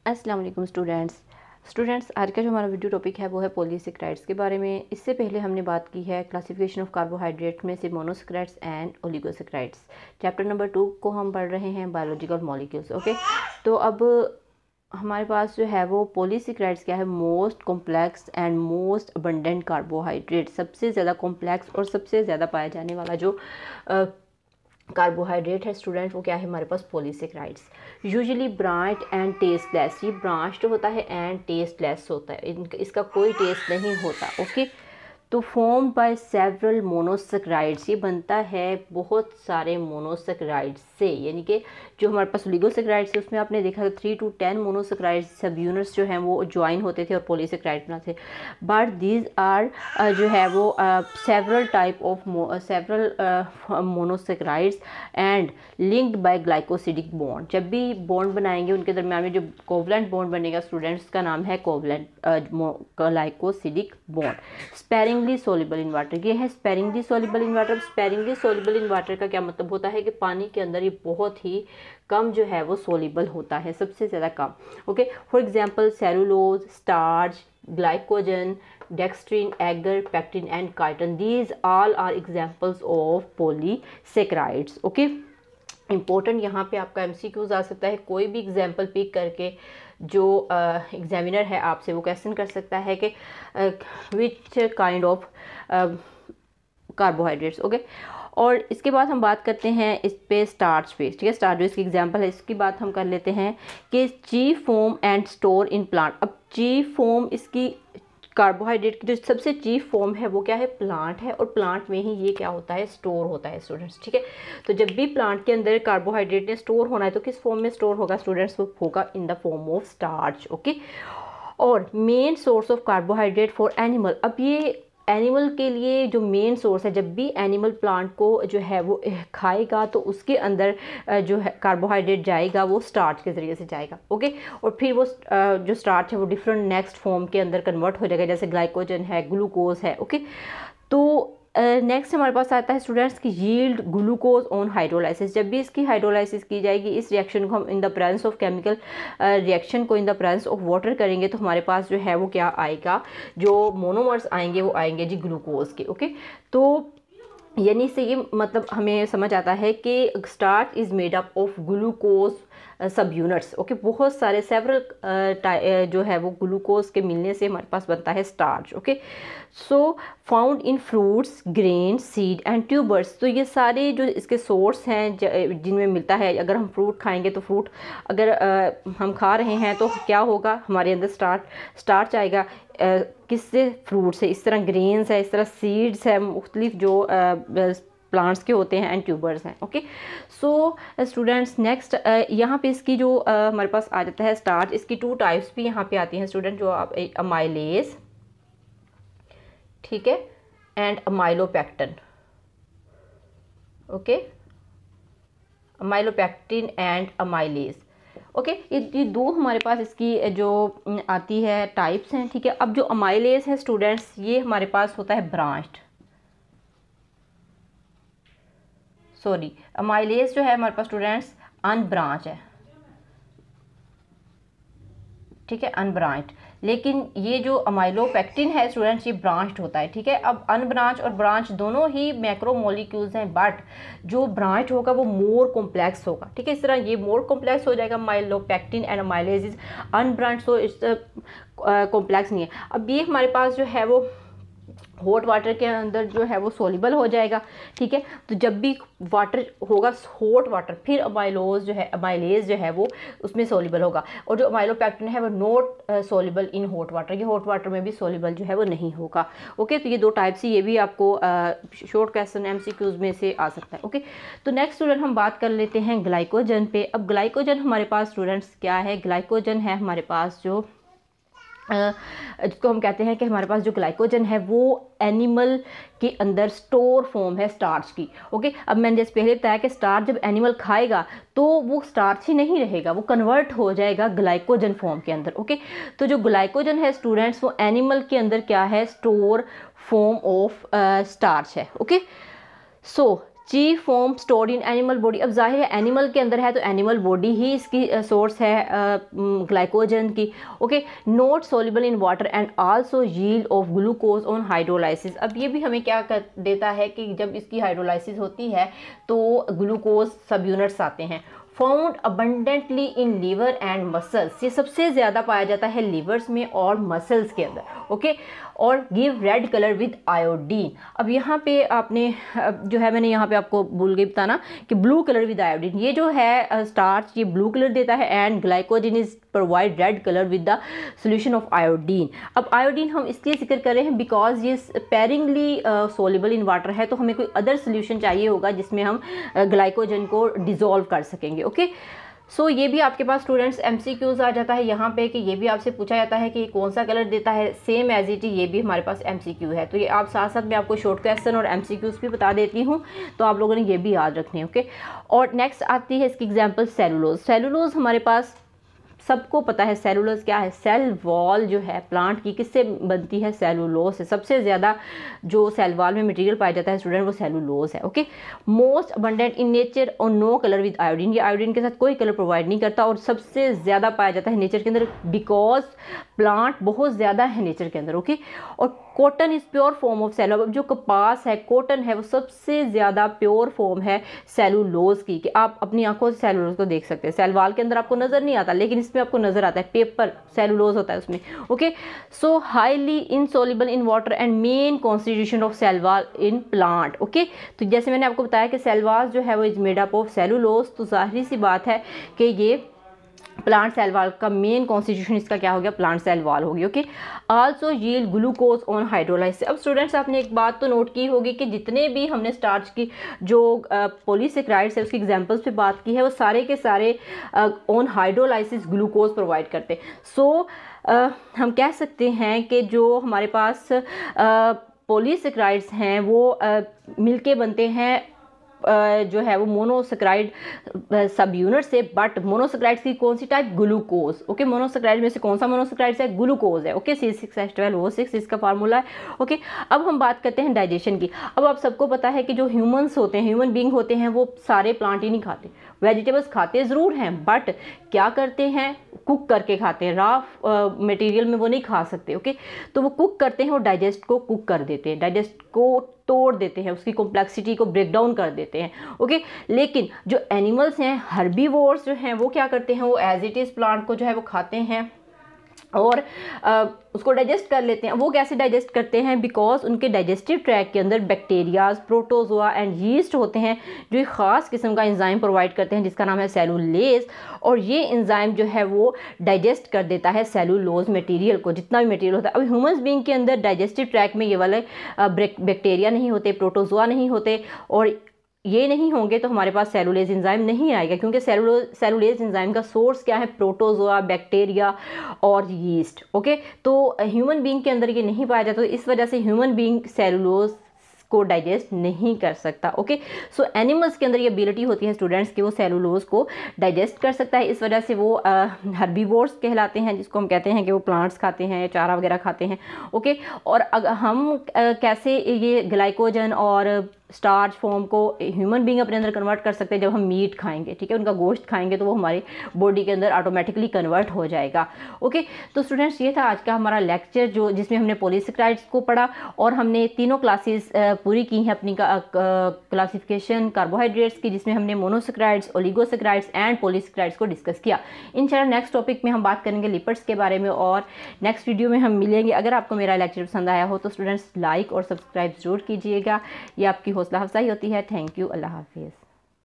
अस्सलाम वालेकुम स्टूडेंट्स आज का जो हमारा वीडियो टॉपिक है वो है पॉलीसेकेराइड्स के बारे में। इससे पहले हमने बात की है क्लासिफिकेशन ऑफ कार्बोहाइड्रेट में से monosaccharides and oligosaccharides. Chapter number 2 को हम पढ़ रहे हैं बायोलॉजिकल मॉलिक्यूल्स। ओके, तो अब हमारे पास जो है वो पॉलीसेकेराइड्स क्या है, most complex and most abundant carbohydrate, सबसे ज़्यादा कॉम्प्लेक्स और सबसे ज़्यादा पाया जाने वाला जो कार्बोहाइड्रेट है स्टूडेंट, वो क्या है हमारे पास polysaccharides. Usually branch and tasteless, ये ब्रांच्ड होता है एंड टेस्टलेस होता है, इसका कोई टेस्ट नहीं होता। ओके, तो फॉर्म बाय सेवरल मोनोसेकेराइड्स, ये बनता है बहुत सारे मोनोसेकेराइड्स से, यानी कि जो हमारे पास ओलिगोसेकेराइड्स है उसमें आपने देखा था 3 to 10 मोनोसेकेराइड्स सब यूनिट्स जो हैं वो ज्वाइन होते थे और पॉलीसेकेराइड बनाते। बट दीज आर जो है वो several type of several monosaccharides and linked by glycosidic bond. जब भी बॉन्ड बनाएंगे उनके दरमियान में जो कोवलेंट बॉन्ड बनेगा स्टूडेंट्स, का नाम है covalent glycosidic bond. Sparingly soluble in water, ये है sparingly soluble in water. Sparingly soluble in water का क्या मतलब होता है कि पानी के अंदर ये बहुत ही कम जो है वो सोल्यूबल होता है, सबसे ज़्यादा कम। Okay, for example cellulose, starch, glycogen, dextrin, agar, pectin and chitin, these all are examples of polysaccharides. Okay, important यहाँ पे आपका MCQs आ सकता है, कोई भी एग्जाम्पल पिक करके जो एग्जामिनर है आपसे वो क्वेश्चन कर सकता है कि which kind of carbohydrates. Okay, और इसके बाद हम बात करते हैं इस पे स्टार्च पे। ठीक है, स्टार्च जो इसकी एग्जांपल है, इसकी बात हम कर लेते हैं कि chief form and store in plant. अब चीफ फॉर्म इसकी कार्बोहाइड्रेट की जो सबसे चीफ फॉर्म है वो क्या है, प्लांट है, और प्लांट में ही ये क्या होता है, स्टोर होता है स्टूडेंट्स। ठीक है, तो जब भी प्लांट के अंदर कार्बोहाइड्रेट ने स्टोर होना है तो किस फॉर्म में स्टोर होगा स्टूडेंट्स, वो होगा in the form of starch. Okay, और main source of carbohydrate for animal, अब ये एनिमल के लिए जो मेन सोर्स है, जब भी एनिमल प्लांट को जो है वो खाएगा तो उसके अंदर जो है कार्बोहाइड्रेट जाएगा वो स्टार्च के ज़रिए से जाएगा। ओके, और फिर वो जो स्टार्च है वो डिफरेंट नेक्स्ट फॉर्म के अंदर कन्वर्ट हो जाएगा, जैसे ग्लाइकोजन है, ग्लूकोज है। ओके, तो नेक्स्ट हमारे पास आता है स्टूडेंट्स की यील्ड ग्लूकोज ऑन हाइड्रोलाइसिस। जब भी इसकी हाइड्रोलाइसिस की जाएगी, इस रिएक्शन को हम in the presence of chemical reaction को in the presence of water करेंगे तो हमारे पास जो है वो क्या आएगा, जो मोनोमर्स आएंगे वो आएंगे जी ग्लूकोज के। ओके, तो यानी से ये मतलब हमें समझ आता है कि starch is made up of glucose सब यूनिट्स। ओके, बहुत सारे सेवरल जो है वो ग्लूकोज के मिलने से हमारे पास बनता है starch. Okay, so found in fruits, grain, seed and tubers. तो ये सारे जो इसके सोर्स हैं जिनमें मिलता है, अगर हम फ्रूट खाएंगे तो फ्रूट अगर हम खा रहे हैं तो क्या होगा, हमारे अंदर स्टार्च आएगा। किससे, फ्रूट से। इस तरह ग्रेन्स है, इस तरह सीड्स है, मुख्तलिफ जो प्लांट्स के होते हैं एंड ट्यूबर्स हैं। ओके, सो स्टूडेंट्स नेक्स्ट यहाँ पे इसकी जो हमारे पास आ जाता है स्टार्च, इसकी 2 टाइप्स भी यहाँ पे आती हैं स्टूडेंट, जो आप अमाइलेज, ठीक है, and amylopectin. Okay, amylopectin and amylase. Okay, ये 2 हमारे पास इसकी जो आती है टाइप्स हैं। ठीक है, अब जो अमाइलेज है स्टूडेंट्स, ये हमारे पास होता है ब्रांच्ड, सॉरी अमाइलेज जो है हमारे पास स्टूडेंट्स अनब्रांच है। ठीक है, अनब्रांच्ड। लेकिन ये जो अमाइलोपेक्टिन है स्टूडेंट्स, ये ब्रांच्ड होता है। ठीक है, अब अनब्रांच और ब्रांच दोनों ही मैक्रोमोलिक्यूल्स हैं, बट जो ब्रांच होगा वो मोर कॉम्प्लेक्स होगा। ठीक है, इस तरह ये मोर कॉम्प्लेक्स हो जाएगा amylopectin and amylase is unbranched, so it's complex नहीं है। अब ये हमारे पास जो है वो हॉट वाटर के अंदर जो है वो सोल्यूबल हो जाएगा। ठीक है, तो जब भी वाटर होगा हॉट वाटर, फिर अमाइलेज जो है वो उसमें सोल्यूबल होगा, और जो अमाइलोपेक्टिन है वो not soluble in hot water, ये हॉट वाटर में भी सोल्यूबल जो है वो नहीं होगा। ओके, तो ये 2 टाइप से, ये भी आपको शॉर्ट क्वेश्चन MCQs में से आ सकता है। ओके, तो नेक्स्ट स्टूडेंट हम बात कर लेते हैं ग्लाइकोजन पे। अब ग्लाइकोजन हमारे पास स्टूडेंट्स क्या है, ग्लाइकोजन है हमारे पास जो जिसको हम कहते हैं कि हमारे पास जो ग्लाइकोजन है वो एनिमल के अंदर स्टोर फॉर्म है स्टार्च की। ओके, अब मैंने जैसे पहले बताया कि स्टार्च जब एनिमल खाएगा तो वो स्टार्च ही नहीं रहेगा, वो कन्वर्ट हो जाएगा ग्लाइकोजन फॉर्म के अंदर। ओके, तो जो ग्लाइकोजन है स्टूडेंट्स वो एनिमल के अंदर क्या है, स्टोर फॉर्म ऑफ स्टार्च है। Okay, so chief form stored in animal body. अब जाहिर है एनिमल के अंदर है तो एनिमल बॉडी ही इसकी सोर्स है ग्लाइकोजन की। Okay, not soluble in water and also yield of glucose on hydrolysis. अब ये भी हमें क्या कर देता है कि जब इसकी हाइड्रोलाइसिस होती है तो ग्लूकोज सब यूनिट्स आते हैं। Found abundantly in liver and muscles, ये सबसे ज़्यादा पाया जाता है लीवर्स में और मसल्स के अंदर। ओके, और give red colour with iodine. अब यहाँ पे आपने जो है, मैंने यहाँ पे आपको भूल गई बताना कि ब्लू कलर विद आयोडीन, ये जो है स्टार्च ये ब्लू कलर देता है and glycogen is provide red colour with the solution of iodine. अब आयोडीन हम इसलिए जिक्र कर रहे हैं बिकॉज ये स्पेरिंगली सोल्यूबल इन वाटर है, तो हमें कोई अदर सोल्यूशन चाहिए होगा जिसमें हम ग्लाइकोजन को डिज़ोल्व कर सकेंगे। ओके, सो ये भी आपके पास स्टूडेंट्स MCQs आ जाता है यहाँ पे कि ये भी आपसे पूछा जाता है कि कौन सा कलर देता है, सेम एज इट, ये भी हमारे पास MCQ है। तो ये आप साथ साथ मैं आपको शॉर्ट क्वेश्चन और MCQs भी बता देती हूँ, तो आप लोगों ने ये भी याद रखने हैं। ओके, और नेक्स्ट आती है इसकी एग्जांपल सेलुलोज। सेलुलोज हमारे पास सबको पता है सेलुलोज क्या है। सेल वॉल जो है प्लांट की किससे बनती है, सेलुलोज से। सबसे ज़्यादा जो सेल वॉल में मटेरियल पाया जाता है स्टूडेंट वो सेलुलोज है। Okay, most abundant in nature और नो कलर विद आयोडीन, ये आयोडीन के साथ कोई कलर प्रोवाइड नहीं करता और सबसे ज़्यादा पाया जाता है नेचर के अंदर बिकॉज प्लांट बहुत ज़्यादा है नेचर के अंदर। ओके, और cotton is pure form of cellulose. अब जो कपास है, कॉटन है, वो सबसे ज़्यादा प्योर फॉर्म है सेलुलोज की, कि आप अपनी आंखों से सेलुलोज को देख सकते हैं। सेल वॉल के अंदर आपको नज़र नहीं आता लेकिन इसमें आपको नज़र आता है, पेपर सेलुलोज होता है उसमें। Okay, so highly insoluble in water and main constitution of cell wall in plant. Okay, तो जैसे मैंने आपको बताया कि सेल वॉल जो है वो is made up of cellulose, तो जाहिर सी बात है कि ये प्लांट सेल वॉल का मेन कॉन्स्टिट्यूशन इसका क्या हो गया, प्लांट सेल वॉल होगी। Okay, also yield glucose on hydrolysis. अब स्टूडेंट्स आपने एक बात तो नोट की होगी कि जितने भी हमने स्टार्च की जो पॉलीसेकेराइड्स है उसकी एग्जांपल्स पे बात की है, वो सारे के सारे ऑन हाइड्रोलाइसिस ग्लूकोज प्रोवाइड करते हैं। सो हम कह सकते हैं कि जो हमारे पास पॉलीसेकेराइड्स हैं वो मिलके बनते हैं जो है वो मोनोसेक्राइड सब यूनिट से, बट मोनोसेक्राइड्स की कौन सी टाइप, ग्लूकोज। ओके, मोनोसेक्राइड में से कौन सा मोनोसेक्राइड्स है, ग्लूकोज है। ओके, C6H12O6 इसका फार्मूला है। ओके, अब हम बात करते हैं डाइजेशन की। अब आप सबको पता है कि जो ह्यूमंस होते हैं, ह्यूमन बींग होते हैं, वो सारे प्लांट ही नहीं खाते, वेजिटेबल्स खाते ज़रूर हैं बट क्या करते हैं, कुक करके खाते हैं, रॉ मटेरियल में वो नहीं खा सकते। ओके, तो वो कुक करते हैं और डाइजेस्ट को कुक कर देते हैं, डाइजेस्ट को तोड़ देते हैं, उसकी कॉम्प्लेक्सिटी को ब्रेक डाउन कर देते हैं। ओके, लेकिन जो एनिमल्स हैं, हर्बीवोर्स जो हैं, वो क्या करते हैं, वो एज इट इज़ प्लांट को जो है वो खाते हैं और उसको डाइजेस्ट कर लेते हैं। वो कैसे डाइजेस्ट करते हैं, बिकॉज उनके डाइजेस्टिव ट्रैक के अंदर बैक्टीरियाज, प्रोटोजोआ एंड यीस्ट होते हैं जो एक ख़ास किस्म का एंजाइम प्रोवाइड करते हैं जिसका नाम है सेलुलेज, और ये एंजाइम जो है वो डाइजेस्ट कर देता है सेलुलोज मटेरियल को, जितना भी मटेरियल होता है। अब ह्यूमंस बीइंग के अंदर डाइजेस्टिव ट्रैक में ये वाले बैक्टीरिया नहीं होते, प्रोटोजोआ नहीं होते, और ये नहीं होंगे तो हमारे पास सेलुलेज एंजाइम नहीं आएगा, क्योंकि सेलुलेज एंजाइम का सोर्स क्या है, प्रोटोजोआ, बैक्टीरिया और यीस्ट। ओके, तो ह्यूमन बीइंग के अंदर ये नहीं पाया जाता, तो इस वजह से ह्यूमन बीइंग सेलुलोज को डाइजेस्ट नहीं कर सकता। ओके, सो एनिमल्स के अंदर ये एबिलिटी होती है स्टूडेंट्स कि वो सेलुलोज को डाइजेस्ट कर सकता है, इस वजह से वो हर्बीवोर्स कहलाते हैं, जिसको हम कहते हैं कि वो प्लांट्स खाते हैं, चारा वगैरह खाते हैं। ओके, और अगर हम कैसे ये ग्लाइकोजन और स्टार्च फॉर्म को ह्यूमन बीइंग अपने अंदर कन्वर्ट कर सकते हैं, जब हम मीट खाएंगे, ठीक है, उनका गोश्त खाएंगे तो वो हमारी बॉडी के अंदर ऑटोमेटिकली कन्वर्ट हो जाएगा। ओके, तो स्टूडेंट्स ये था आज का हमारा लेक्चर जो जिसमें हमने पॉलीसेकेराइड्स को पढ़ा और हमने तीनों क्लासेस पूरी की हैं अपनी क्लासिफिकेशन कार्बोहाइड्रेट्स की, जिसमें हमने मोनोसेकेराइड्स, ओलिगोसेकेराइड्स एंड पॉलीसेकेराइड्स को डिस्कस किया। इंशाल्लाह नेक्स्ट टॉपिक में हम बात करेंगे लिपिड्स के बारे में और नेक्स्ट वीडियो में हम मिलेंगे। अगर आपको मेरा लेक्चर पसंद आया हो तो स्टूडेंट्स लाइक और सब्सक्राइब जरूर कीजिएगा, ये आपकी हौसला अफजाई होती है। थैंक यू, अल्लाह हाफिज़।